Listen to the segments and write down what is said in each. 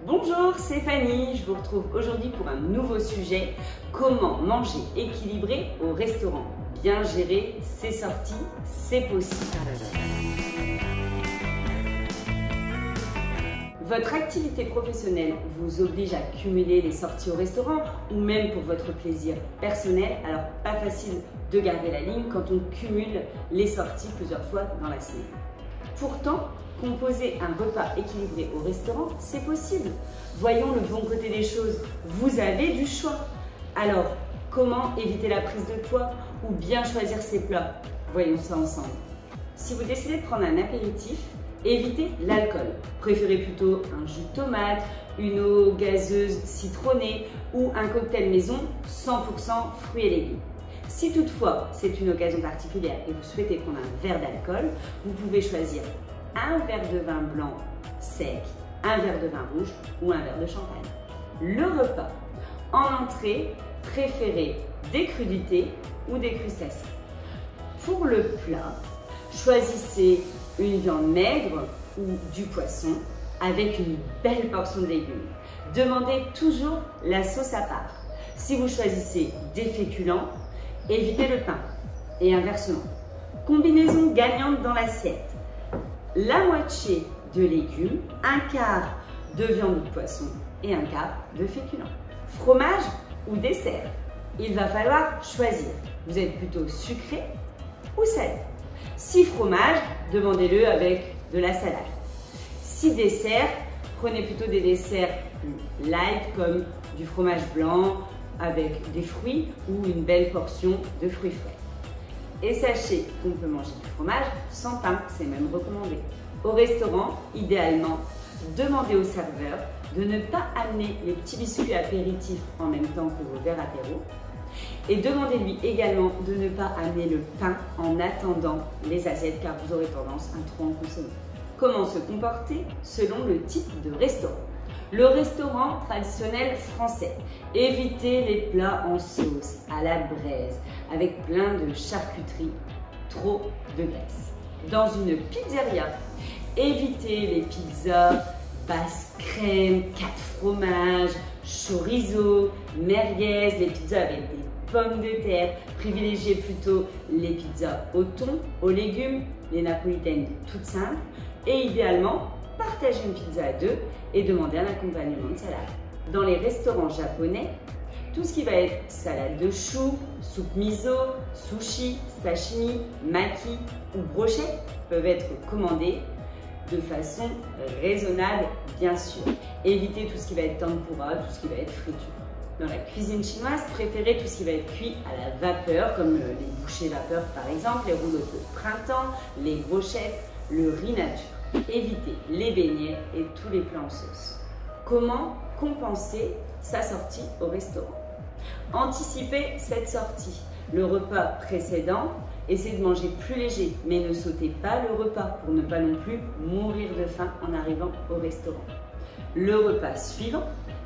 Bonjour, c'est Fanny, je vous retrouve aujourd'hui pour un nouveau sujet, comment manger équilibré au restaurant. Bien gérer ses sorties, c'est possible. Votre activité professionnelle vous oblige à cumuler les sorties au restaurant ou même pour votre plaisir personnel, alors pas facile de garder la ligne quand on cumule les sorties plusieurs fois dans la semaine. Pourtant, composer un repas équilibré au restaurant, c'est possible. Voyons le bon côté des choses, vous avez du choix. Alors, comment éviter la prise de poids ou bien choisir ses plats? Voyons ça ensemble. Si vous décidez de prendre un apéritif, évitez l'alcool. Préférez plutôt un jus de tomate, une eau gazeuse citronnée ou un cocktail maison 100% fruits et légumes. Si toutefois c'est une occasion particulière et vous souhaitez prendre un verre d'alcool, vous pouvez choisir un verre de vin blanc sec, un verre de vin rouge ou un verre de champagne. Le repas. En entrée, préférez des crudités ou des crustacés. Pour le plat, choisissez une viande maigre ou du poisson avec une belle portion de légumes. Demandez toujours la sauce à part. Si vous choisissez des féculents, évitez le pain et inversement. Combinaison gagnante dans l'assiette. La moitié de légumes, un quart de viande ou de poisson et un quart de féculents. Fromage ou dessert? Il va falloir choisir. Vous êtes plutôt sucré ou salé? Si fromage, demandez-le avec de la salade. Si dessert, prenez plutôt des desserts light comme du fromage blanc avec des fruits ou une belle portion de fruits frais. Et sachez qu'on peut manger du fromage sans pain, c'est même recommandé. Au restaurant, idéalement, demandez au serveur de ne pas amener les petits biscuits apéritifs en même temps que vos verres apéro. Et demandez-lui également de ne pas amener le pain en attendant les assiettes car vous aurez tendance à trop en consommer. Comment se comporter selon le type de restaurant? Le restaurant traditionnel français. Évitez les plats en sauce, à la braise, avec plein de charcuterie, trop de graisse. Dans une pizzeria, évitez les pizzas basse crème, 4 fromages, chorizo, merguez, les pizzas avec des pommes de terre. Privilégiez plutôt les pizzas au thon, aux légumes, les napolitaines toutes simples et idéalement, partagez une pizza à deux et demandez un accompagnement de salade. Dans les restaurants japonais, tout ce qui va être salade de choux, soupe miso, sushi, sashimi, maki ou brochette peuvent être commandés de façon raisonnable, bien sûr. Évitez tout ce qui va être tempura, tout ce qui va être friture. Dans la cuisine chinoise, préférez tout ce qui va être cuit à la vapeur, comme les bouchées vapeur par exemple, les rouleaux de printemps, les brochettes, le riz nature. Évitez les beignets et tous les plats en sauce. Comment compenser sa sortie au restaurant? Anticipez cette sortie. Le repas précédent, essayez de manger plus léger, mais ne sautez pas le repas pour ne pas non plus mourir de faim en arrivant au restaurant. Le repas suivant,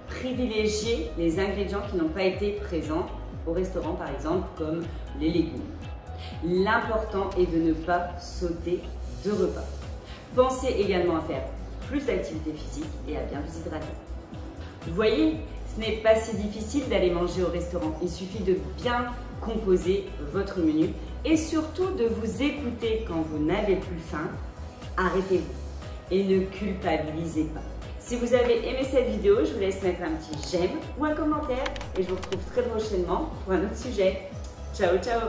privilégiez les ingrédients qui n'ont pas été présents au restaurant, par exemple comme les légumes. L'important est de ne pas sauter de repas. Pensez également à faire plus d'activité physique et à bien vous hydrater. Vous voyez, ce n'est pas si difficile d'aller manger au restaurant. Il suffit de bien composer votre menu et surtout de vous écouter quand vous n'avez plus faim. Arrêtez-vous et ne culpabilisez pas. Si vous avez aimé cette vidéo, je vous laisse mettre un petit j'aime ou un commentaire et je vous retrouve très prochainement pour un autre sujet. Ciao, ciao!